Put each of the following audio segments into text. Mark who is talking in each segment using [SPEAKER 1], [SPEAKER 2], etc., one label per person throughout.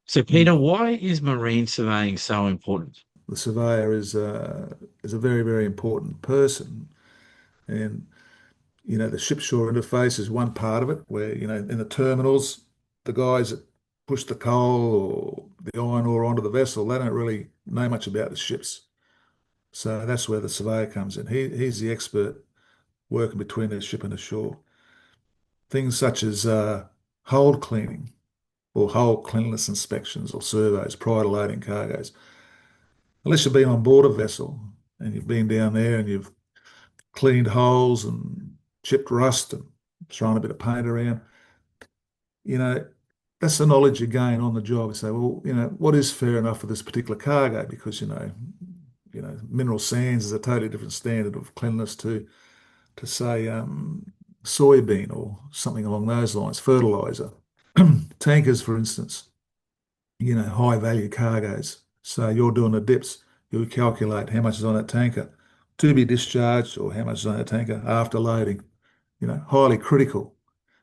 [SPEAKER 1] So, Peter, why is marine surveying so important?
[SPEAKER 2] The surveyor is a very, very important person. And the ship-shore interface is one part of it, where in the terminals, the guys that push the coal or the iron ore onto the vessel, they don't really know much about the ships. So that's where the surveyor comes in. He's the expert working between the ship and the shore. Things such as hold cleaning or hold cleanliness inspections or surveys prior to loading cargoes. Unless you've been on board a vessel and you've been down there and you've cleaned holes and chipped rust and thrown a bit of paint around, you know, that's the knowledge you gain on the job. You say, well, what is fair enough for this particular cargo? Because, mineral sands is a totally different standard of cleanliness to say soybean or something along those lines, fertilizer. Tankers, for instance, high value cargoes. So you're doing the dips, you calculate how much is on that tanker to be discharged or how much is on that tanker after loading. Highly critical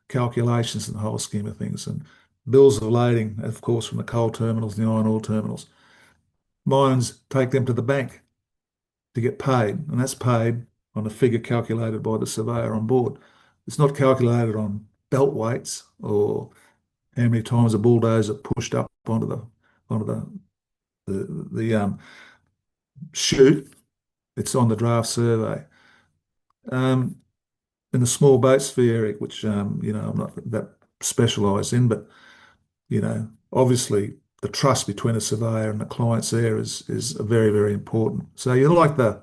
[SPEAKER 2] calculations in the whole scheme of things. And bills of lading, of course, from the coal terminals, the iron ore terminals. Mines take them to the bank to get paid, and that's paid on a figure calculated by the surveyor on board. It's not calculated on belt weights or how many times a bulldozer pushed up onto the chute. It's on the draft survey. Um, in the small boat sphere, Eric, which I'm not that specialised in, but obviously the trust between a surveyor and the clients there is very, very important. So you're like the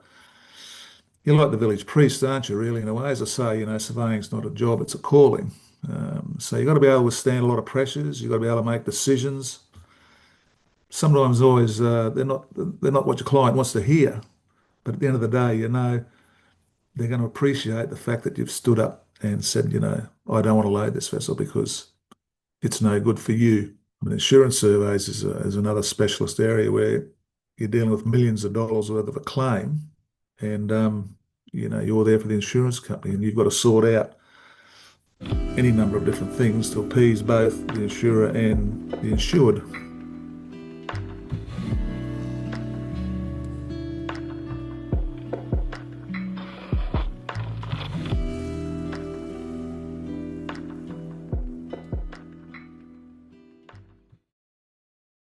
[SPEAKER 2] village priest, aren't you, really, in a way? As I say, surveying's not a job, it's a calling. So you've got to be able to withstand a lot of pressures. You've got to be able to make decisions. Sometimes always they're not what your client wants to hear, but at the end of the day, they're going to appreciate the fact that you've stood up and said, I don't want to load this vessel because it's no good for you. I mean, insurance surveys is another specialist area where you're dealing with millions of dollars worth of a claim, and you're there for the insurance company, and you've got to sort out any number of different things to appease both the insurer and the insured.